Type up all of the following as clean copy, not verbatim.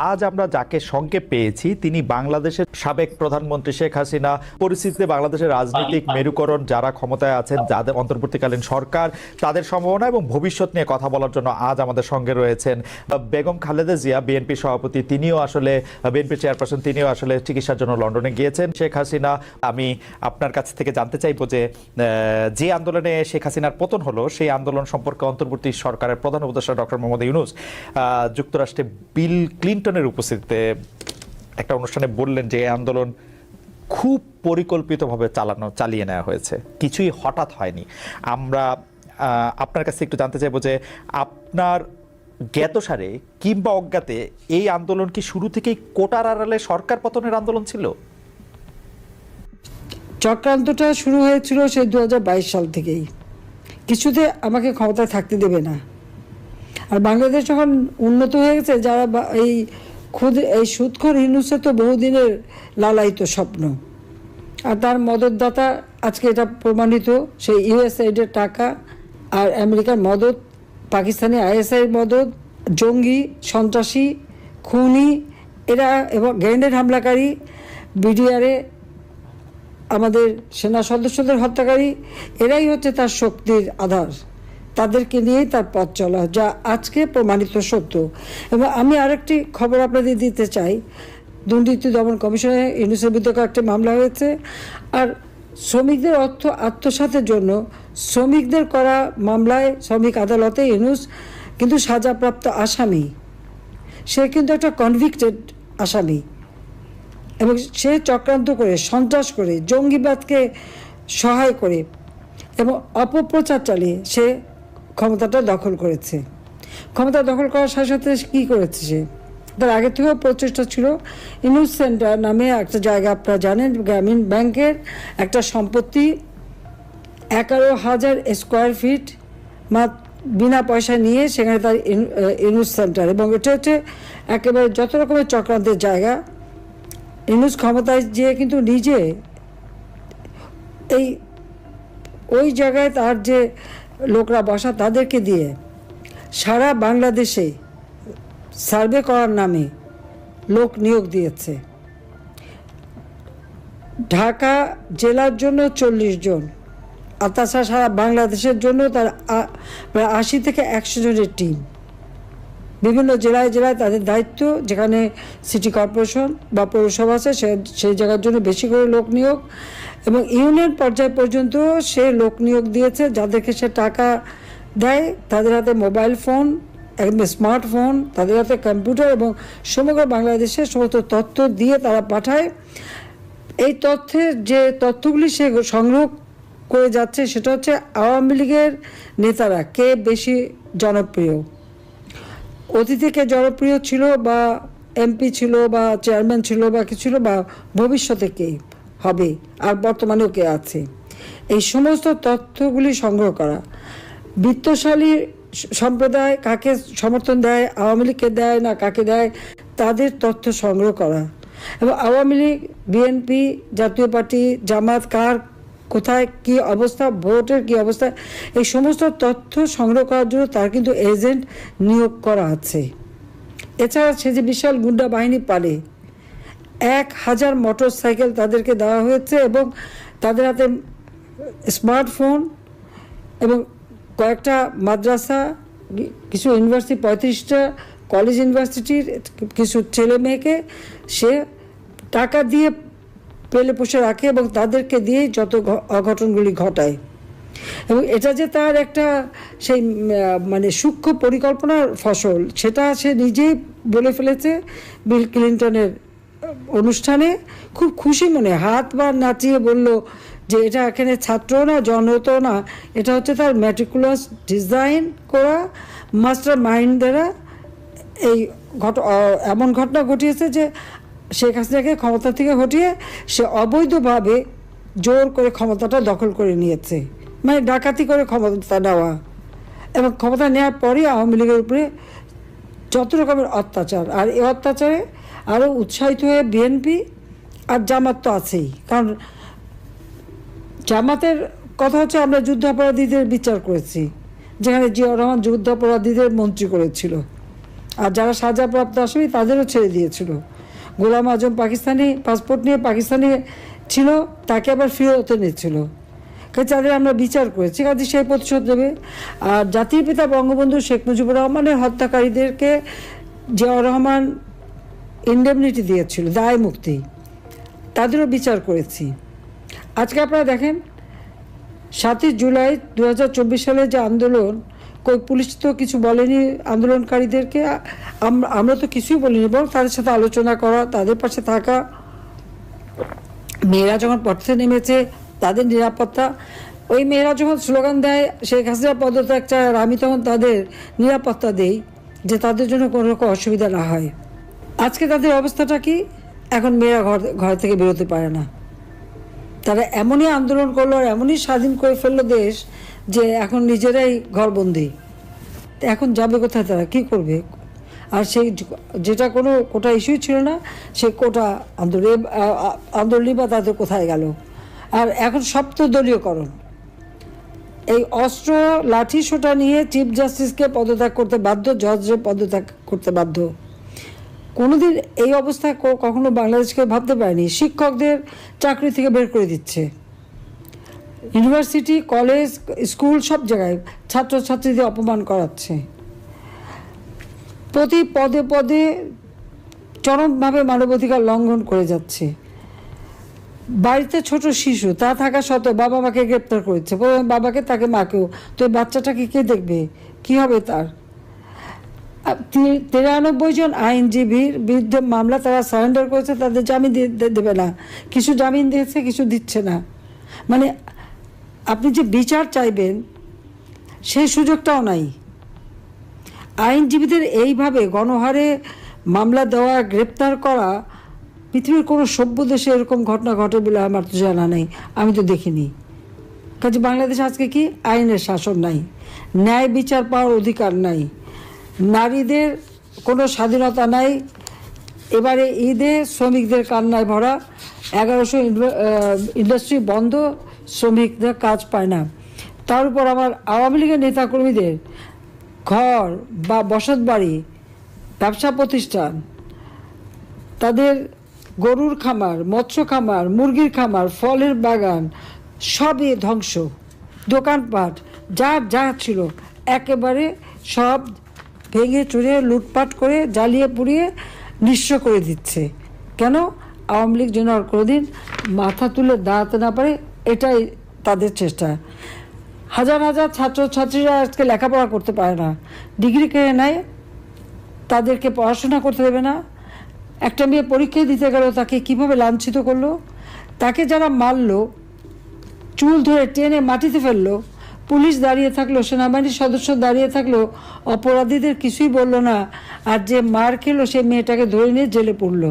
আজ আমরা যাকে সঙ্গে পেয়েছি তিনি বাংলাদেশের সাবেক প্রধানমন্ত্রী শেখ হাসিনা। পরিস্থিতিতে বাংলাদেশের রাজনৈতিক মেরুকরণ, যারা ক্ষমতায় আছেন, যাদের অন্তর্বর্তীকালীন সরকার, তাদের সম্ভাবনা এবং ভবিষ্যৎ নিয়ে কথা বলার জন্য আজ আমাদের সঙ্গে রয়েছেন বেগম খালেদা জিয়া, বিএনপি সভাপতি। তিনিও আসলে বিএনপি চেয়ারপারসন, তিনিও আসলে চিকিৎসার জন্য লন্ডনে গিয়েছেন। শেখ হাসিনা, আমি আপনার কাছ থেকে জানতে চাইবো যে আন্দোলনে শেখ হাসিনার পতন হলো সেই আন্দোলন সম্পর্কে অন্তর্বর্তী সরকারের প্রধান উপদেষ্টা ডক্টর মোহাম্মদ ইউনূস যুক্তরাষ্ট্রে বিল ক্লিনটনের উপস্থিতিতে একটা অনুষ্ঠানে বললেন যে এই আন্দোলন খুব পরিকল্পিতভাবে চালিয়ে নেওয়া হয়েছে, কিছুই হঠাৎ হয়নি। আমরা আপনার কাছে একটু জানতে চাইবো যে আপনার জ্ঞাতসারে কিংবা অজ্ঞাতে এই আন্দোলন কি শুরু থেকেই কোটার আড়ালে সরকার পতনের আন্দোলন ছিল? চক্রান্তটা শুরু হয়েছিল সেই 2022 সাল থেকেই। কিছুতে আমাকে ক্ষমতায় থাকতে দেবে না। আর বাংলাদেশ যখন উন্নত হয়ে গেছে, যারা এই সুদখোর ইউনূসের তো বহুদিনের লালায়িত স্বপ্ন, আর তার মদতদাতা আজকে এটা প্রমাণিত। সেই ইউএসএইডের টাকা আর আমেরিকার মদত, পাকিস্তানি আইএসআইয়ের মদত, জঙ্গি, সন্ত্রাসী, খুনি এরা এবং গ্রেনেড হামলাকারী, বিডিআরে আমাদের সেনা সদস্যদের হত্যাকারী, এরাই হচ্ছে তার শক্তির আধার। তাদেরকে নিয়েই তার পথ চলা, যা আজকে প্রমাণিত সত্য। এবং আমি আরেকটি খবর আপনাদের দিতে চাই, দুর্নীতি দমন কমিশনে ইউনূসের বিরুদ্ধে একটা মামলা হয়েছে। আর শ্রমিকদের অর্থ আত্মসাতের জন্য শ্রমিকদের করা মামলায় শ্রমিক আদালতে ইউনূস কিন্তু সাজাপ্রাপ্ত আসামি। সে কিন্তু একটা কনভিক্টেড আসামি এবং সে চক্রান্ত করে, সন্ত্রাস করে, জঙ্গিবাদকে সহায় করে এবং অপপ্রচার চালিয়ে সে ক্ষমতাটা দখল করেছে। ক্ষমতা দখল করার সাথে সাথে কী করেছে সে? তার আগে থেকেও প্রচেষ্টা ছিল। ইউনূস সেন্টার নামে একটা জায়গা, আপনারা জানেন, গ্রামীণ ব্যাংকের একটা সম্পত্তি 11,000 স্কোয়ার ফিট বিনা পয়সা নিয়ে সেখানে তার ইউনূস সেন্টার, এবং এটা হচ্ছে একেবারে যত রকমের চক্রান্তের জায়গা। ইউনূস ক্ষমতায় যেয়ে কিন্তু নিজে ওই জায়গায় তার যে লোকরা বসা তাদেরকে দিয়ে সারা বাংলাদেশে সার্ভে করার নামে লোক নিয়োগ দিয়েছে। ঢাকা জেলার জন্য 40 জন, আর তাছাড়া সারা বাংলাদেশের জন্য তার প্রায় 80 থেকে 100 জনের টিম। বিভিন্ন জেলায় জেলায় তাদের দায়িত্ব, যেখানে সিটি কর্পোরেশন বা পৌরসভা আছে সেই জায়গার জন্য বেশি করে লোক নিয়োগ, এবং ইউনিয়ন পর্যায় পর্যন্ত সে লোক নিয়োগ দিয়েছে। যাদেরকে সে টাকা দেয় তাদের হাতে মোবাইল ফোন, একদম স্মার্টফোন, তাদের হাতে কম্পিউটার, এবং সমগ্র বাংলাদেশের সমস্ত তথ্য দিয়ে তারা পাঠায়। এই তথ্যের যে তথ্যগুলি সে সংগ্রহ করে যাচ্ছে সেটা হচ্ছে আওয়ামী লীগের নেতারা কে বেশি জনপ্রিয়, অতীতে কে জনপ্রিয় ছিল, বা এমপি ছিল, বা চেয়ারম্যান ছিল, বা কি ছিল, বা ভবিষ্যতে কে হবে, আর বর্তমানেও কে আছে। এই সমস্ত তথ্যগুলি সংগ্রহ করা, বিত্তশালী সম্প্রদায় কাকে সমর্থন দেয়, আওয়ামী লীগকে দেয় না কাকে দেয়, তাদের তথ্য সংগ্রহ করা, এবং আওয়ামী লীগ, বিএনপি, জাতীয় পার্টি, জামাত কার কোথায় কি অবস্থা, ভোটের কি অবস্থা, এই সমস্ত তথ্য সংগ্রহ করার জন্য তার কিন্তু এজেন্ট নিয়োগ করা আছে। এছাড়া সে যে বিশাল গুন্ডা বাহিনী পালে, 1000 মোটর সাইকেল তাদেরকে দেওয়া হয়েছে, এবং তাদের হাতে স্মার্টফোন, এবং কয়েকটা মাদ্রাসা, কিছু ইউনিভার্সিটি, 35টা কলেজ ইউনিভার্সিটির কিছু ছেলে মেয়েকে সে টাকা দিয়ে পেলে পুষে রাখে, এবং তাদেরকে দিয়ে যত অঘটনগুলি ঘটায়। এবং এটা যে তার একটা সেই মানে সূক্ষ্ম পরিকল্পনার ফসল, সেটা সে নিজেই বলে ফেলেছে বিল ক্লিনটনের অনুষ্ঠানে। খুব খুশি মনে হাত বা নাচিয়ে বলল যে এটা এখানে ছাত্র না, জনতো না, এটা হচ্ছে তার ম্যাটিকুলাস ডিজাইন করা মাস্টার মাইন্ড দ্বারা এই এমন ঘটনা ঘটিয়েছে যে শেখ হাসিনাকে ক্ষমতা থেকে হটিয়ে সে অবৈধভাবে জোর করে ক্ষমতাটা দখল করে নিয়েছে, মানে ডাকাতি করে ক্ষমতা নেওয়া, এবং ক্ষমতা নেওয়ার পরে আওয়ামী লীগের উপরে যত রকমের অত্যাচার, আর এই অত্যাচারে আরও উৎসাহিত হয়ে বিএনপি আর জামাত তো আছেই। কারণ জামাতের কথা হচ্ছে আমরা যুদ্ধাপরাধীদের বিচার করেছি, যেখানে জিয়াউর রহমান যুদ্ধাপরাধীদের মন্ত্রী করেছিল, আর যারা সাজাপ্রাপ্ত আসামি তাদেরও ছেড়ে দিয়েছিল। গোলাম আজম পাকিস্তানি পাসপোর্ট নিয়ে পাকিস্তানি ছিল, তাকে আবার ফিরত এনেছিল। কাজে তাদের আমরা বিচার করেছি, কাজে সেই প্রতিশোধ দেবে। আর জাতির পিতা বঙ্গবন্ধু শেখ মুজিবুর রহমানের হত্যাকারীদেরকে জিয়াউর রহমান ইন্ডেমনিটি দিয়েছিল, দায় মুক্তি, তাদেরও বিচার করেছি। আজকে আপনারা দেখেন 7ই জুলাই 2024 সালে যে আন্দোলন, কই পুলিশ তো কিছু বলেনি আন্দোলনকারীদেরকে, আমরা তো কিছুই বলিনি, বরং তাদের সাথে আলোচনা করা, তাদের পাশে থাকা। মেয়েরা যখন পথে নেমেছে তাদের নিরাপত্তা, ওই মেয়েরা যখন স্লোগান দেয় শেখ হাসিনা পদত্যাগ চায়, আর আমি তখন তাদের নিরাপত্তা দেই যে তাদের জন্য কোনো রকম অসুবিধা না হয়। আজকে তাদের অবস্থাটা কি? এখন মেয়েরা ঘর থেকে বেরোতে পারে না। তারা এমনই আন্দোলন করলো আর এমনই স্বাধীন করে ফেললো দেশ যে এখন নিজেরাই ঘরবন্দি। এখন যাবে কোথায়, তারা কি করবে? আর সেই যেটা কোনো কোটা ইস্যুই ছিল না, সেই কোটা আন্দোলনই বা তাদের কোথায় গেল? আর এখন সপ্তদলীয়করণ, এই অস্ত্র লাঠি সোটা নিয়ে চিফ জাস্টিসকে পদত্যাগ করতে বাধ্য, জজকে পদত্যাগ করতে বাধ্য। কোনোদিন এই অবস্থায় কখনো বাংলাদেশকে ভাবতে পারেনি। শিক্ষকদের চাকরি থেকে বের করে দিচ্ছে, ইউনিভার্সিটি, কলেজ, স্কুল সব জায়গায় ছাত্রছাত্রীদের অপমান করাচ্ছে, প্রতি পদে পদে চরমভাবে মানবাধিকার লঙ্ঘন করে যাচ্ছে। বাড়িতে ছোট শিশু তা থাকা সত্ত্বেও বাবা মাকে গ্রেপ্তার করেছে, বাবাকে তাকে মাকেও। তো এই বাচ্চাটাকে কে দেখবে? কি হবে তার? 93 জন আইনজীবীর বিরুদ্ধে মামলা তারা সারেন্ডার করেছে, তাদের জামিন দেবে না। কিছু জামিন দিয়েছে, কিছু দিচ্ছে না। মানে আপনি যে বিচার চাইবেন সেই সুযোগটাও নাই। আইনজীবীদের এইভাবে গণহারে মামলা দেওয়া, গ্রেপ্তার করা, পৃথিবীর কোনো সভ্য দেশে এরকম ঘটনা ঘটে বলে আমার তো জানা নেই, আমি তো দেখিনি। কাজে বাংলাদেশে আজকে কি? আইনের শাসন নাই, ন্যায় বিচার পাওয়ার অধিকার নাই, নারীদের কোনো স্বাধীনতা নাই। এবারে ঈদে শ্রমিকদের কান্নায় ভরা, 1100 ইন্ডাস্ট্রি বন্ধ, শ্রমিকদের কাজ পায় না। তার উপর আমার আওয়ামী লীগের নেতাকর্মীদের ঘর বা বসত বাড়ি, ব্যবসা প্রতিষ্ঠান, তাদের গরুর খামার, মৎস্য খামার, মুরগির খামার, ফলের বাগান সবই ধ্বংস। দোকানপাট যা ছিল একেবারে সব ভেঙে চুরে লুটপাট করে জ্বালিয়ে পুড়িয়ে নিঃস্ব করে দিচ্ছে। কেন? আওয়ামী লীগ যেন আর কোনোদিন মাথা তুলে দাঁড়াতে না পারে, এটাই তাদের চেষ্টা। হাজার হাজার ছাত্রছাত্রীরা আজকে লেখাপড়া করতে পারে না, ডিগ্রি কেড়ে নেয়, তাদেরকে পড়াশোনা করতে দেবে না। একটা মেয়ে পরীক্ষা দিতে গেল, তাকে কিভাবে লাঞ্ছিত করলো, তাকে যারা মারলো, চুল ধরে টেনে মাটিতে ফেললো, পুলিশ দাঁড়িয়ে থাকলো, সেনাবাহিনীর সদস্য দাঁড়িয়ে থাকলো, অপরাধীদের কিছুই বললো না। আর যে মার খেলো সেই মেয়েটাকে ধরে নিয়ে জেলে পড়লো।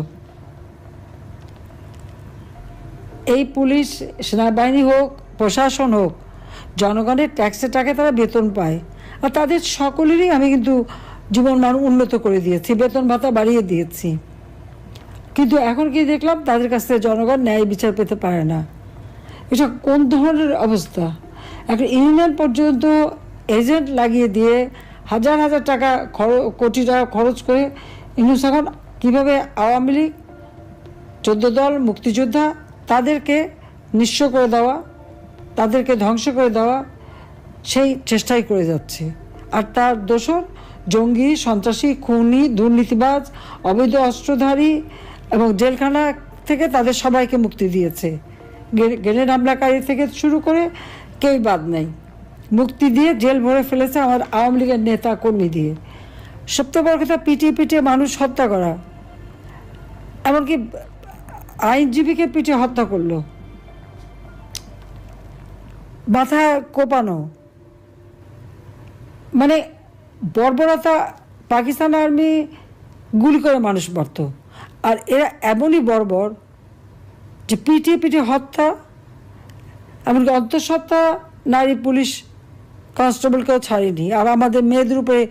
এই পুলিশ, সেনাবাহিনী হোক, প্রশাসন হোক, জনগণের ট্যাক্সের টাকা তারা বেতন পায়। আর তাদের সকলেরই আমি কিন্তু জীবনমান উন্নত করে দিয়েছি, বেতন ভাতা বাড়িয়ে দিয়েছি। কিন্তু এখন কি দেখলাম, তাদের কাছ থেকে জনগণ ন্যায় বিচার পেতে পারে না। এটা কোন ধরনের অবস্থা? একটা ইউনিয়ন পর্যন্ত এজেন্ট লাগিয়ে দিয়ে হাজার হাজার টাকা কোটি টাকা খরচ করে ইউনুস এখন কীভাবে আওয়ামী লীগ, 14 দল, মুক্তিযোদ্ধা, তাদেরকে নিঃস্ব করে দেওয়া, তাদেরকে ধ্বংস করে দেওয়া, সেই চেষ্টাই করে যাচ্ছে। আর তার দোসর জঙ্গি, সন্ত্রাসী, খুনি, দুর্নীতিবাজ, অবৈধ অস্ত্রধারী এবং জেলখানা থেকে তাদের সবাইকে মুক্তি দিয়েছে। গ্রেনেড হামলাকারী থেকে শুরু করে কেউই বাদ নাই, মুক্তি দিয়ে জেল ভরে ফেলেছে আমার আওয়ামী লীগের নেতা কর্মী দিয়ে। সবচেয়ে বড় কথা, পিটিয়ে মানুষ হত্যা করা, এমনকি আইনজীবীকে পিটিয়ে হত্যা করলো, মাথা কোপানো, মানে বর্বরতা। পাকিস্তান আর্মি গুলি করে মানুষ মারত, আর এরা এমনই বর্বর যে পিটিয়ে হত্যা, এমনকি অন্তঃসত্ত্বা নারী পুলিশ কনস্টেবলকেও ছাড়েনি। আর আমাদের মেয়েদের উপরে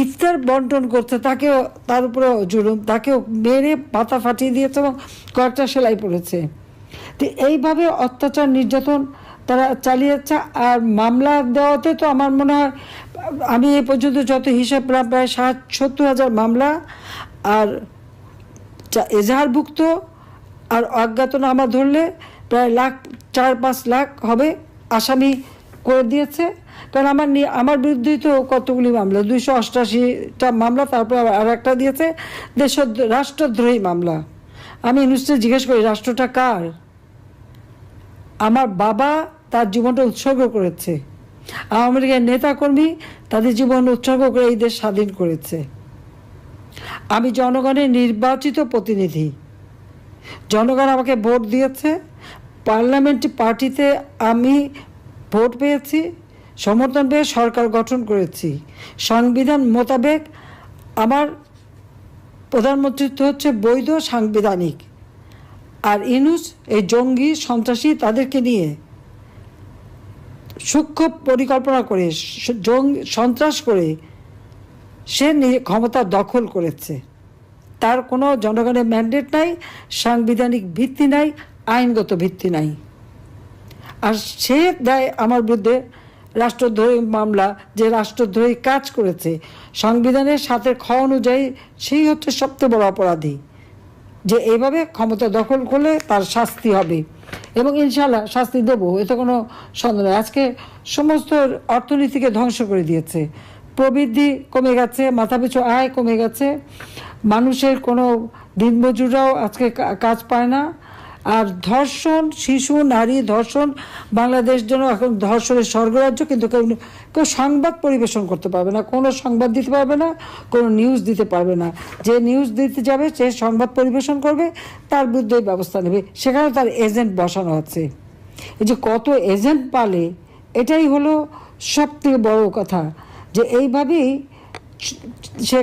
ইফতার বন্টন করতে, তাকেও, তার উপরেও জুলুম, তাকেও মেরে পাতা ফাটিয়ে দিয়েছে এবং কয়েকটা সেলাই পড়েছে। তো এইভাবে অত্যাচার, নির্যাতন তারা চালিয়ে যাচ্ছে। আর মামলা দেওয়াতে তো আমার মনে হয় আমি এ পর্যন্ত যত হিসাব প্রায় 70,000 মামলা আর এজাহারভুক্ত আর অজ্ঞাতনামা ধরলে প্রায় 4-5 লাখ হবে আসামি করে দিয়েছে। কারণ আমার বিরুদ্ধেই তো কতগুলি মামলা, 288টা মামলা, তারপর আর একটা দিয়েছে রাষ্ট্রদ্রোহী মামলা। আমি ইউনুসকে জিজ্ঞেস করি, রাষ্ট্রটা কার? আমার বাবা তার জীবনটা উৎসর্গ করেছে, আওয়ামী লীগের নেতাকর্মী তাদের জীবন উৎসর্গ করে এই দেশ স্বাধীন করেছে। আমি জনগণের নির্বাচিত প্রতিনিধি, জনগণ আমাকে ভোট দিয়েছে, পার্লামেন্ট পার্টিতে আমি ভোট পেয়েছি, সমর্থন পেয়ে সরকার গঠন করেছি। সংবিধান মোতাবেক আমার প্রধানমন্ত্রিত্ব হচ্ছে বৈধ সাংবিধানিক। আর ইউনূস এই জঙ্গি সন্ত্রাসী তাদেরকে নিয়ে সূক্ষ্ম পরিকল্পনা করে সন্ত্রাস করে সে ক্ষমতা দখল করেছে। তার কোনো জনগণের ম্যান্ডেট নাই, সাংবিধানিক ভিত্তি নাই, আইনগত ভিত্তি নাই। আর সে দেয় আমার বিরুদ্ধে রাষ্ট্রদ্রোহী মামলা, যে রাষ্ট্রদ্রোহী কাজ করেছে সংবিধানের 7 খ অনুযায়ী, সেই হচ্ছে সবচেয়ে বড় অপরাধী, যে এইভাবে ক্ষমতা দখল করলে তার শাস্তি হবে এবং ইনশাল্লাহ শাস্তি দেব, এতে কোনো সন্দেহ নেই। আজকে সমস্ত অর্থনীতিকে ধ্বংস করে দিয়েছে, প্রবৃদ্ধি কমে গেছে, মাথাপিছু আয় কমে গেছে, মানুষের কোনো দিনমজুররাও আজকে কাজ পায় না। আর ধর্ষণ, শিশু নারী ধর্ষণ, বাংলাদেশ যেন এখন ধর্ষণের স্বর্গরাজ্য, কিন্তু কেউ সংবাদ পরিবেশন করতে পারবে না, কোনো সংবাদ দিতে পারবে না, কোনো নিউজ দিতে পারবে না। যে নিউজ দিতে যাবে, সে সংবাদ পরিবেশন করবে, তার বিরুদ্ধে ব্যবস্থা নেবে। সেখানে তার এজেন্ট বসানো আছে। এই যে কত এজেন্ট পালে, এটাই হলো সবথেকে বড় কথা, যে এইভাবেই সে